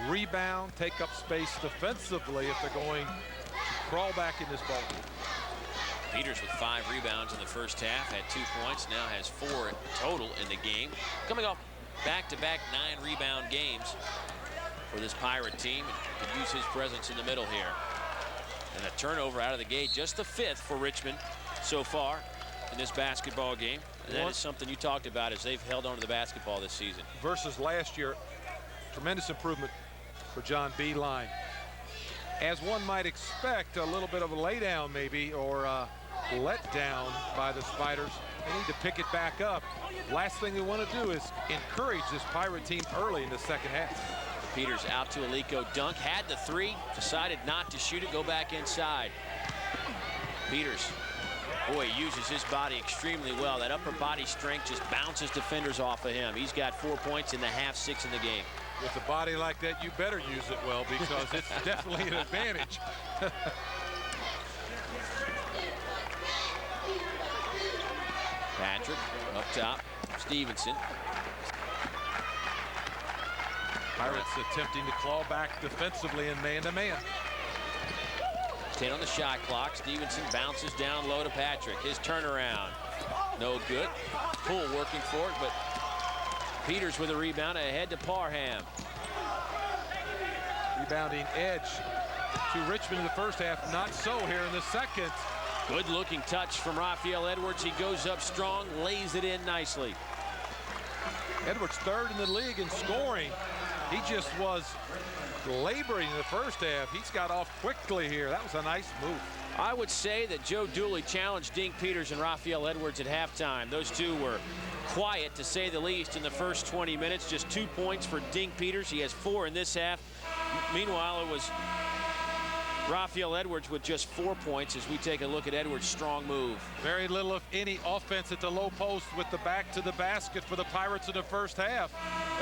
rebound, take up space defensively if they're going to crawl back in this ball game. Peters with 5 rebounds in the first half, had 2 points, now has 4 total in the game. Coming off back-to-back 9 rebound games for this Pirate team, and could use his presence in the middle here. And a turnover out of the gate, just the 5th for Richmond so far in this basketball game. And that is something you talked about as they've held on to the basketball this season. Versus last year, tremendous improvement for John Beeline. As one might expect, a little bit of a laydown maybe, or let down by the Spiders. They need to pick it back up. Last thing they want to do is encourage this Pirate team early in the second half. Peters out to Ecu. Dunk, had the 3, decided not to shoot it, go back inside. Peters, boy, he uses his body extremely well. That upper body strength just bounces defenders off of him. He's got 4 points in the half, 6 in the game. With a body like that, you better use it well, because it's definitely an advantage. Patrick up top, Stevenson. Pirates attempting to claw back defensively in man-to-man. 10 on the shot clock. Stevenson bounces down low to Patrick. His turnaround, no good. Poole working for it, but Peters with a rebound ahead to Parham. Rebounding edge to Richmond in the first half, not so here in the second. Good looking touch from Raphael Edwards. He goes up strong, lays it in nicely. Edwards 3rd in the league in scoring. He just was laboring in the first half. He's got off quickly here. That was a nice move. I would say that Joe Dooley challenged Dink Peters and Raphael Edwards at halftime. Those two were quiet, to say the least, in the first 20 minutes. Just 2 points for Dink Peters. He has 4 in this half. Meanwhile, it was Raphael Edwards with just 4 points as we take a look at Edwards' strong move. Very little, if any, offense at the low post with the back to the basket for the Pirates in the first half.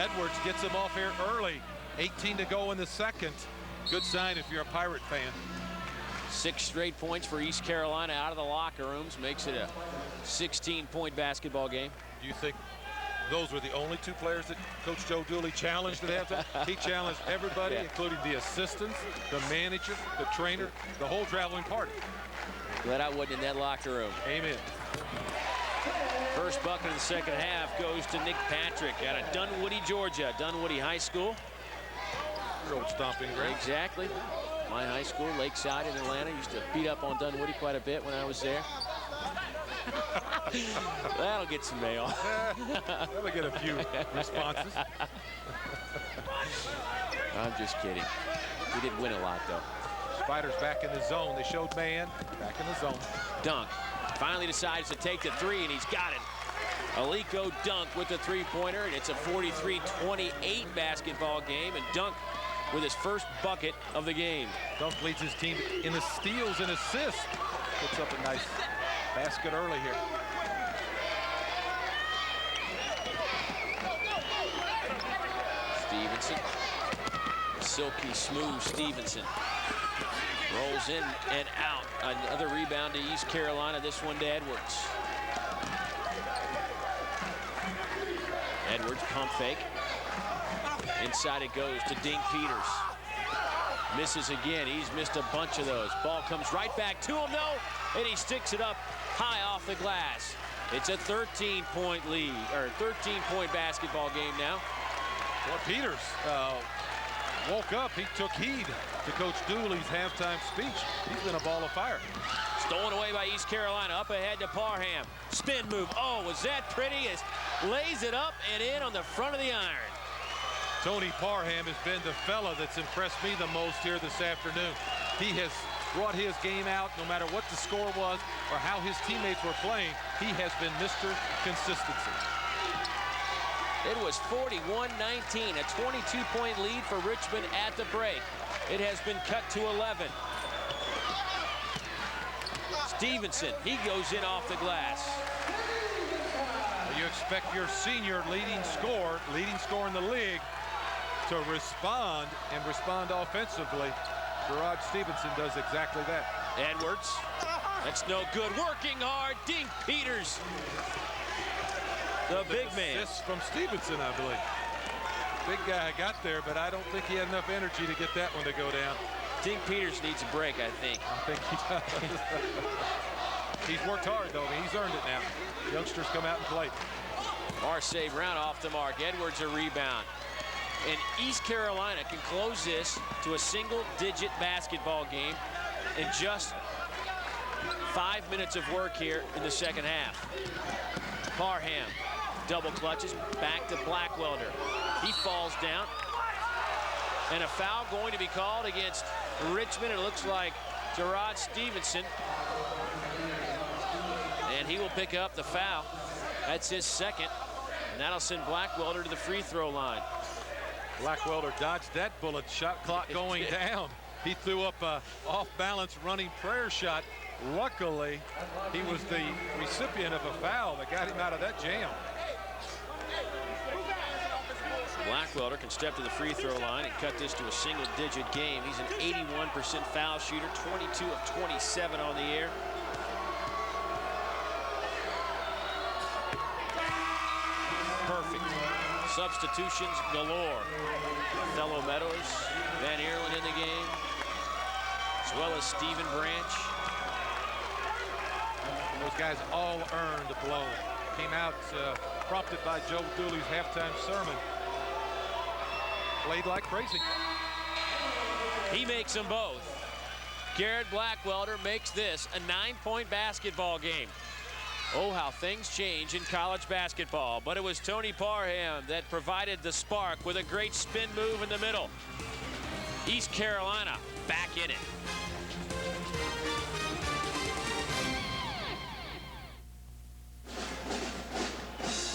Edwards gets him off here early. 18 to go in the second. Good sign if you're a Pirate fan. 6 straight points for East Carolina out of the locker rooms. Makes it a 16-point basketball game. Do you think those were the only 2 players that Coach Joe Dooley challenged at halftime? He challenged everybody, including the assistants, the manager, the trainer, the whole traveling party. Glad I wasn't in that locker room. Amen. First bucket of the second half goes to Nick Patrick out of Dunwoody, Georgia. Dunwoody High School. Your old stomping ground. Exactly. My high school, Lakeside in Atlanta. Used to beat up on Dunwoody quite a bit when I was there. That'll get some mail. That'll get a few responses. I'm just kidding. We did win a lot, though. Spiders back in the zone. They showed man. Back in the zone. Dunk finally decides to take the 3, and he's got it. Ecu Dunk with the 3-pointer, and it's a 43-28 basketball game, and Dunk with his first bucket of the game. Dunk leads his team in the steals and assists. Puts up a nice basket early here. Stevenson. Silky smooth Stevenson. Rolls in and out. Another rebound to East Carolina. This one to Edwards. Edwards pump fake. Inside it goes to Dink Peters. Misses again. He's missed a bunch of those. Ball comes right back to him, though, and he sticks it up high off the glass. It's a 13-point lead, or 13-point basketball game now. Well, Peters woke up. He took heed to Coach Dooley's halftime speech. He's been a ball of fire. Stolen away by East Carolina. Up ahead to Parham. Spin move. Oh, was that pretty? As lays it up and in on the front of the iron. Tony Parham has been the fella that's impressed me the most here this afternoon. He has brought his game out no matter what the score was or how his teammates were playing. He has been Mr. Consistency. It was 41-19, a 22-point lead for Richmond at the break. It has been cut to 11. Stevenson, he goes in off the glass. You expect your senior leading scorer in the league, to respond and respond offensively. Gerard Stevenson does exactly that. Edwards, that's no good. Working hard, Dink Peters. The big man. Assist from Stevenson, I believe. big guy got there, but I don't think he had enough energy to get that one to go down. Dink Peters needs a break, I think. I think he does. He's worked hard, though. I mean, he's earned it now. Youngsters come out and play. Marseille Brown off the mark. Edwards a rebound. And East Carolina can close this to a single-digit basketball game in just 5 minutes of work here in the second half. Parham double clutches back to Blackwelder. He falls down. And a foul going to be called against Richmond. It looks like Gerard Stevenson. And he will pick up the foul. That's his second. And that'll send Blackwelder to the free throw line. Blackwelder dodged that bullet. Shot clock going down. He threw up a off-balance running prayer shot. Luckily, he was the recipient of a foul that got him out of that jam. Blackwelder can step to the free throw line and cut this to a single-digit game. He's an 81% foul shooter, 22 of 27 on the air. Perfect. Substitutions galore. Fellow Meadows, Van Eerlen in the game, as well as Stephen Branch. And those guys all earned a blow. Came out prompted by Joe Dooley's halftime sermon. Played like crazy. He makes them both. Garrett Blackwelder makes this a 9-point basketball game. Oh, how things change in college basketball. But it was Tony Parham that provided the spark with a great spin move in the middle. East Carolina back in it.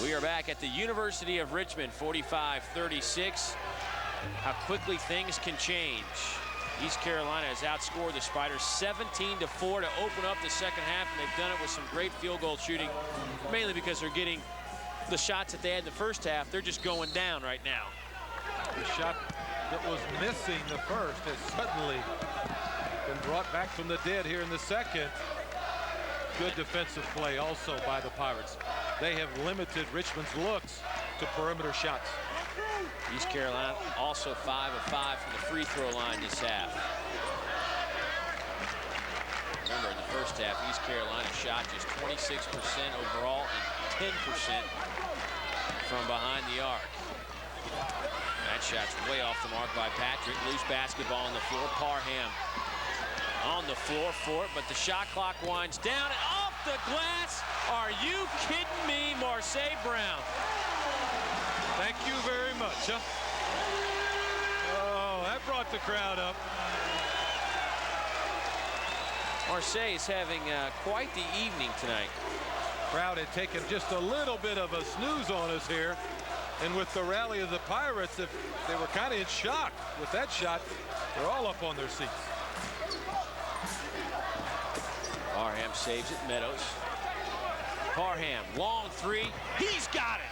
We are back at the University of Richmond, 45-36. How quickly things can change. East Carolina has outscored the Spiders 17-4 to open up the second half, and they've done it with some great field goal shooting, mainly because they're getting the shots that they had in the first half. They're just going down right now. The shot that was missing the first has suddenly been brought back from the dead here in the second. Good defensive play also by the Pirates. They have limited Richmond's looks to perimeter shots. East Carolina also 5 of 5 from the free throw line this half. Remember, in the first half, East Carolina shot just 26% overall and 10% from behind the arc. That shot's way off the mark by Patrick. Loose basketball on the floor. Parham on the floor for it, but the shot clock winds down and off the glass. Are you kidding me, Marseille Brown? Thank you very much. Huh? Oh, that brought the crowd up. Marseille is having quite the evening tonight. Crowd had taken just a little bit of a snooze on us here. And with the rally of the Pirates, they were kind of in shock with that shot. They're all up on their seats. Parham saves it. Meadows. Parham, long three. He's got it.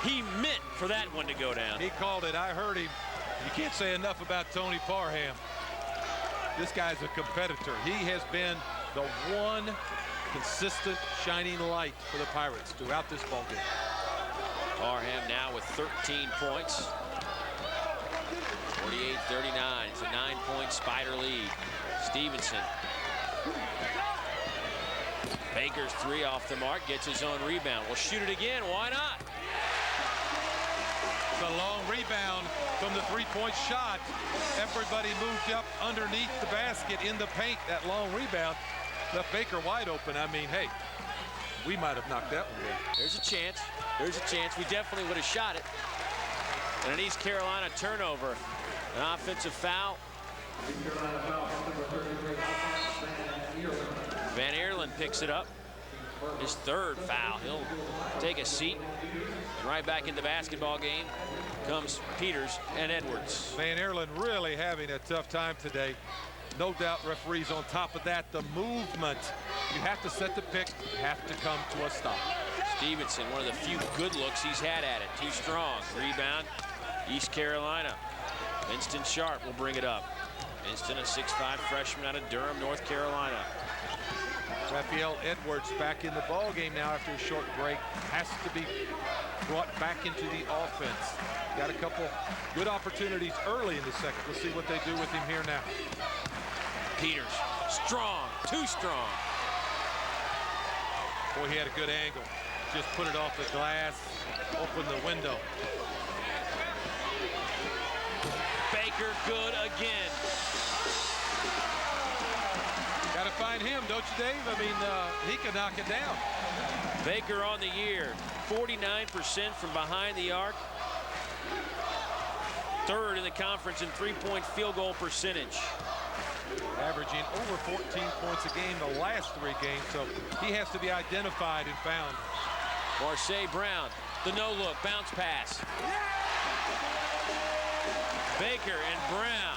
He meant for that one to go down. He called it. I heard him. You can't say enough about Tony Parham. This guy's a competitor. He has been the one consistent shining light for the Pirates throughout this ballgame. Parham now with 13 points. 48-39. It's a 9-point Spider lead. Stevenson. Baker's three off the mark, gets his own rebound. We'll shoot it again. Why not? It's a long rebound from the three-point shot. Everybody moved up underneath the basket in the paint. That long rebound left Baker wide open. I mean, hey, we might have knocked that one down. There's a chance. There's a chance. We definitely would have shot it. And an East Carolina turnover. An offensive foul. Van Eerlen picks it up. His third foul. He'll take a seat. And right back in the basketball game comes Peters and Edwards. Van Eerlen really having a tough time today. No doubt referees on top of that. The movement. You have to set the pick. You have to come to a stop. Stevenson, one of the few good looks he's had at it. Too strong. Rebound. East Carolina. Winston Sharp will bring it up. Winston, a 6'5" freshman out of Durham, North Carolina. Raphael Edwards back in the ball game now after a short break. Has to be brought back into the offense. Got a couple good opportunities early in the second. We'll see what they do with him here now. Peters, strong, too strong. Boy, he had a good angle. Just put it off the glass, open the window. Baker good again. Got to find him, don't you, Dave? I mean, he can knock it down. Baker on the year, 49% from behind the arc. Third in the conference in three-point field goal percentage. Averaging over 14 points a game the last 3 games, so he has to be identified and found. Marseille Brown, the no-look, bounce pass. Baker and Brown.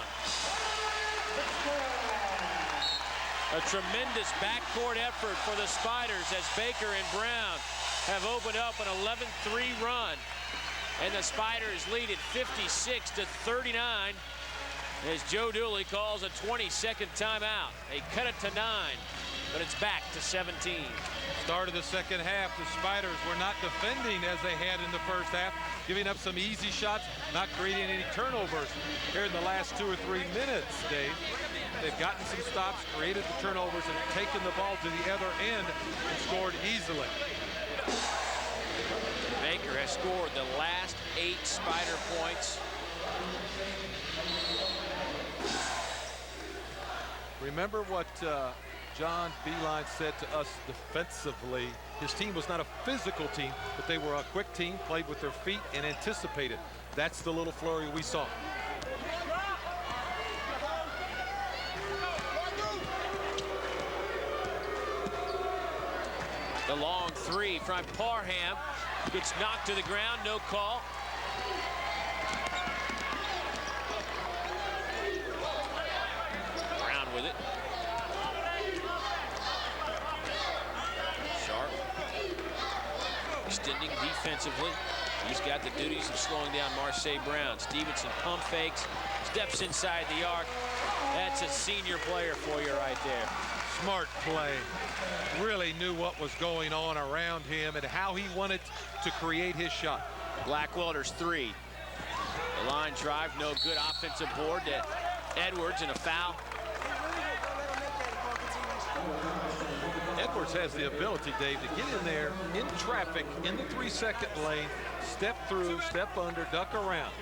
A tremendous backcourt effort for the Spiders as Baker and Brown have opened up an 11-3 run. And the Spiders lead at 56-39 as Joe Dooley calls a 20-second timeout. They cut it to 9, but it's back to 17. Start of the second half, the Spiders were not defending as they had in the first half, giving up some easy shots, not creating any turnovers here in the last 2 or 3 minutes, Dave. They've gotten some stops, created the turnovers, and taken the ball to the other end and scored easily. Baker has scored the last 8 Spider points. Remember what John Beilein said to us defensively. His team was not a physical team, but they were a quick team, played with their feet, and anticipated. That's the little flurry we saw. The long 3 from Parham gets knocked to the ground, no call. Brown with it. Sharp extending defensively. He's got the duties of slowing down Marseille Brown. Stevenson pump fakes, steps inside the arc. That's a senior player for you right there. Smart play. Really knew what was going on around him and how he wanted to create his shot. Blackwelder's 3. The line drive, no good. Offensive board to Edwards and a foul. Edwards has the ability, Dave, to get in there in traffic in the 3-second lane, step through, step under, duck around.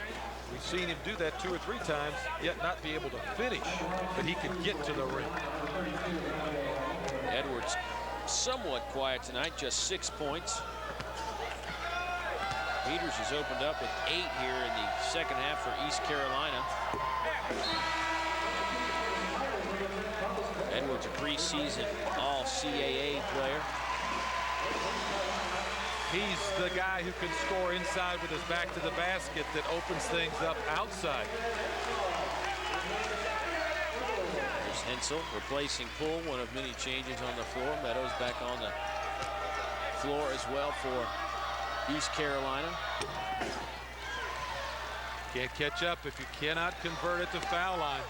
We've seen him do that 2 or 3 times, yet not be able to finish, but he can get to the rim. Edwards somewhat quiet tonight, just 6 points. Peters has opened up with 8 here in the second half for East Carolina. Edwards, a preseason All-CAA player. He's the guy who can score inside with his back to the basket that opens things up outside. There's Hensel replacing Poole, one of many changes on the floor. Meadows back on the floor as well for East Carolina. Can't catch up if you cannot convert at the foul line.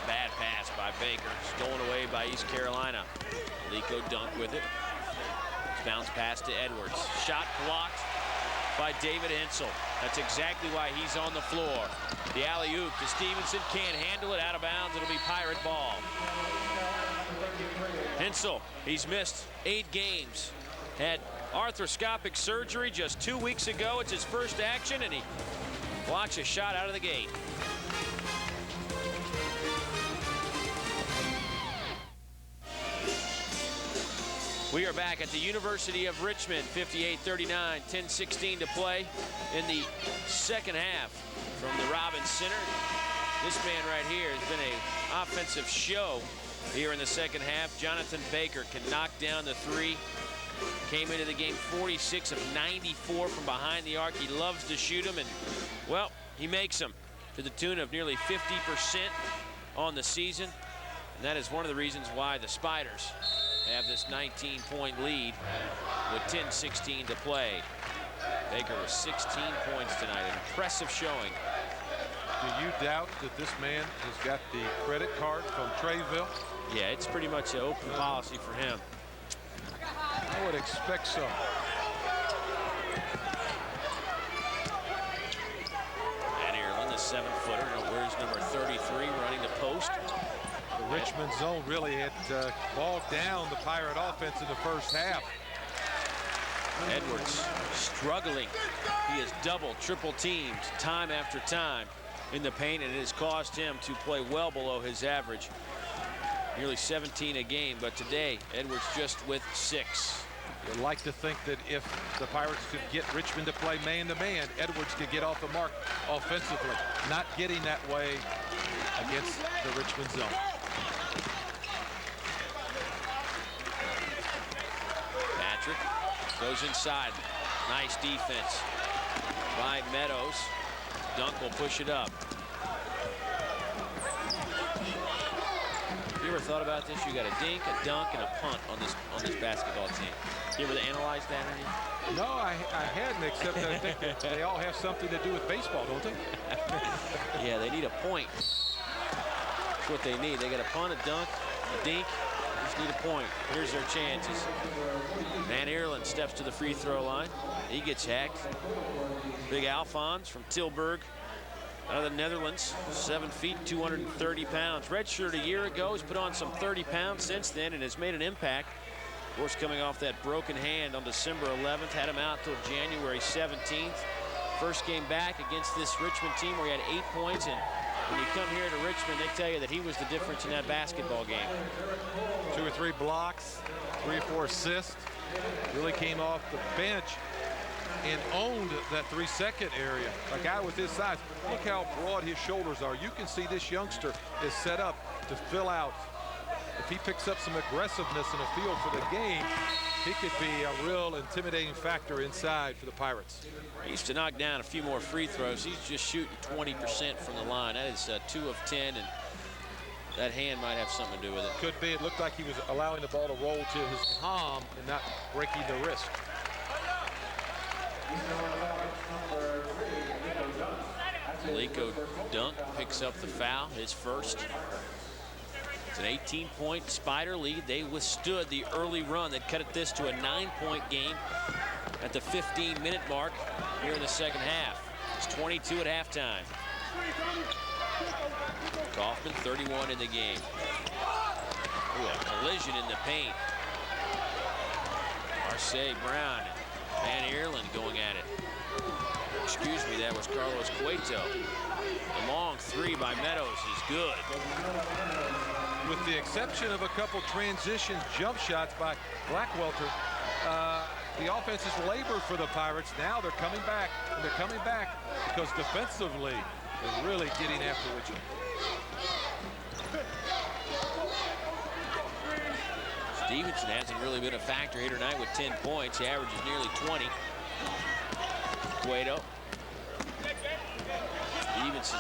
Bad pass by Baker. Stolen away by East Carolina. Lico dunk with it. Bounce pass to Edwards. Shot blocked by David Hensel. That's exactly why he's on the floor. The alley-oop to Stevenson. Can't handle it. Out of bounds. It'll be Pirate ball. Hensel, he's missed 8 games. Had arthroscopic surgery just 2 weeks ago. It's his first action, and he blocks a shot out of the gate. We are back at the University of Richmond, 58-39, 10-16 to play in the second half from the Robbins Center. This man right here has been an offensive show here in the second half. Jonathan Baker can knock down the 3. Came into the game 46 of 94 from behind the arc. He loves to shoot them, and, well, he makes them to the tune of nearly 50% on the season. And that is one of the reasons why the Spiders have this 19-point lead with 10-16 to play. Baker with 16 points tonight. An impressive showing. Do you doubt that this man has got the credit card from Treyville? Yeah, it's pretty much an open policy for him. I would expect so. And Ireland, the 7-footer, wears number 33, running the post. The Richmond zone really had bogged down the Pirate offense in the first half. Edwards struggling. He is double, triple teamed time after time in the paint, and it has caused him to play well below his average. Nearly 17 a game, but today Edwards just with 6. You'd like to think that if the Pirates could get Richmond to play man-to-man, Edwards could get off the mark offensively. Not getting that way against the Richmond zone. Patrick goes inside. Nice defense by Meadows. Dunk will push it up. You ever thought about this? You got a dink, a dunk, and a punt on this basketball team. You ever analyze that any? No, I hadn't, except that I think that they all have something to do with baseball, don't they? Yeah, they need a point. That's what they need. They got a punt, a dunk, a dink. They just need a point. Here's their chances. Van Eerland steps to the free throw line. He gets hacked. Big Alphonse from Tilburg, out of the Netherlands, 7 feet, 230 pounds. Redshirt a year ago, he's put on some 30 pounds since then and has made an impact. Of course, coming off that broken hand on December 11th, had him out till January 17th. First game back against this Richmond team where he had 8 points, and when you come here to Richmond, they tell you that he was the difference in that basketball game. 2 or 3 blocks, 3 or 4 assists. Really came off the bench and owned that 3-second area. A guy with his size. Look how broad his shoulders are. You can see this youngster is set up to fill out. If he picks up some aggressiveness in the field for the game, he could be a real intimidating factor inside for the Pirates. He used to knock down a few more free throws. He's just shooting 20% from the line. That is 2 of 10, and that hand might have something to do with it. Could be. It looked like he was allowing the ball to roll to his palm and not breaking the wrist. Ecu Dunk picks up the foul, his first. It's an 18-point Spider lead. They withstood the early run that cut this to a 9-point game at the 15-minute mark here in the second half. It's 22 at halftime. Kaufman, 31 in the game. Ooh, a collision in the paint. Marseille Brown and Van Eerland going at it. Excuse me, that was Carlos Cueto. The long 3 by Meadows is good. With the exception of a couple transition jump shots by Blackwelder, the offense is labored for the Pirates. Now they're coming back, and they're coming back because defensively they're really getting after Richmond. Stevenson hasn't really been a factor here tonight with 10 points. He averages nearly 20. Cueto. Stevenson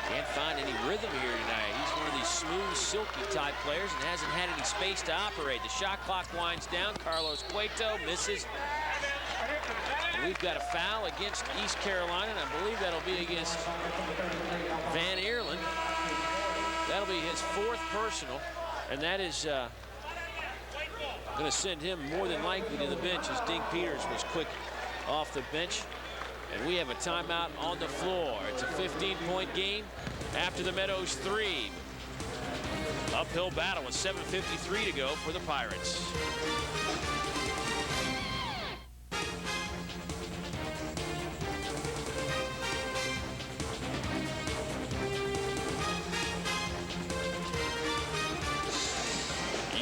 can't find any rhythm here tonight. He's one of these smooth, silky type players and hasn't had any space to operate. The shot clock winds down. Carlos Cueto misses. And we've got a foul against East Carolina, and I believe that'll be against Van Eerland. That'll be his 4th personal, and that is going to send him more than likely to the bench as Dink Peters was quick off the bench. And we have a timeout on the floor. It's a 15-point game after the Meadows 3. Uphill battle with 7:53 to go for the Pirates.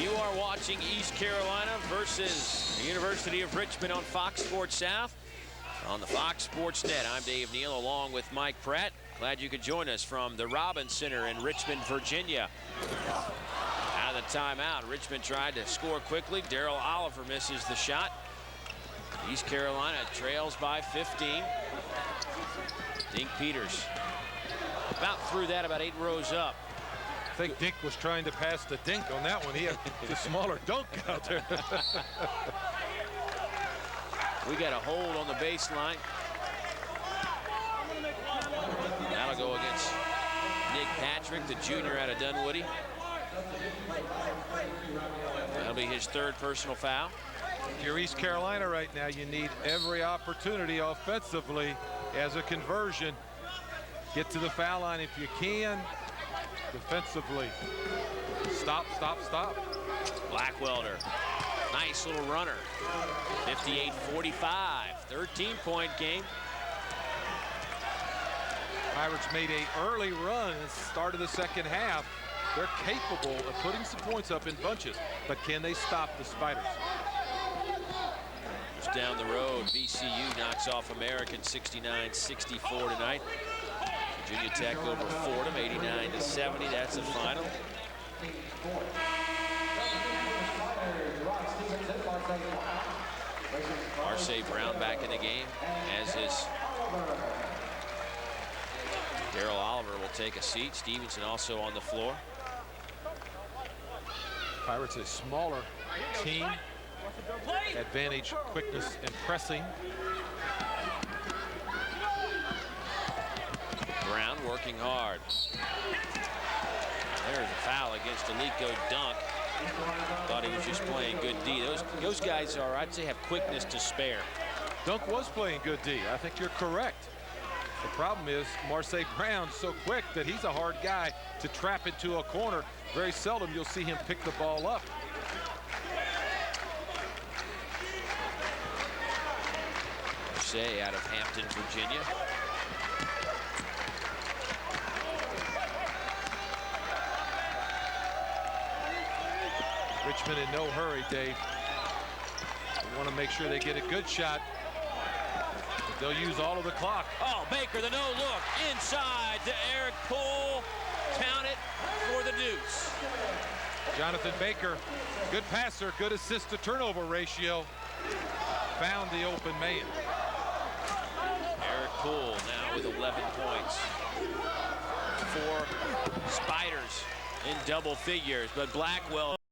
You are watching East Carolina versus the University of Richmond on Fox Sports South. On the Fox Sports Net, I'm Dave Neal along with Mike Pratt. Glad you could join us from the Robins Center in Richmond, Virginia. Out of the timeout, Richmond tried to score quickly. Darrell Oliver misses the shot. East Carolina trails by 15. Dink Peters about through that, about 8 rows up. I think Dink was trying to pass the Dink on that one. He had the smaller dunk out there. We got a hold on the baseline. That'll go against Nick Patrick, the junior out of Dunwoody. That'll be his 3rd personal foul. If you're East Carolina right now, you need every opportunity offensively as a conversion. Get to the foul line if you can. Defensively. Stop, stop, stop. Blackwelder. Nice little runner. 58-45. 13-point game. Pirates made an early run at the start of the second half. They're capable of putting some points up in bunches, but can they stop the Spiders? Just down the road, VCU knocks off American 69-64 tonight. Virginia Tech over Fordham 89-70. That's the final. Marseille Brown back in the game, as is Daryl Oliver will take a seat. Stevenson also on the floor. Pirates a smaller team. Advantage quickness and pressing. Brown working hard. There's a foul against Alico Dunk. Thought he was just playing good D. Those guys are, I'd say, have quickness to spare. Dunk was playing good D. I think you're correct. The problem is Marseille Brown's so quick that he's a hard guy to trap into a corner. Very seldom you'll see him pick the ball up. Marseille out of Hampton, Virginia. Richmond in no hurry, Dave. They want to make sure they get a good shot. But they'll use all of the clock. Oh, Baker, the no look inside to Eric Poole. Count it for the deuce. Jonathan Baker, good passer, good assist to turnover ratio. Found the open man. Eric Poole now with 11 points. 4 Spiders in double figures, but Blackwell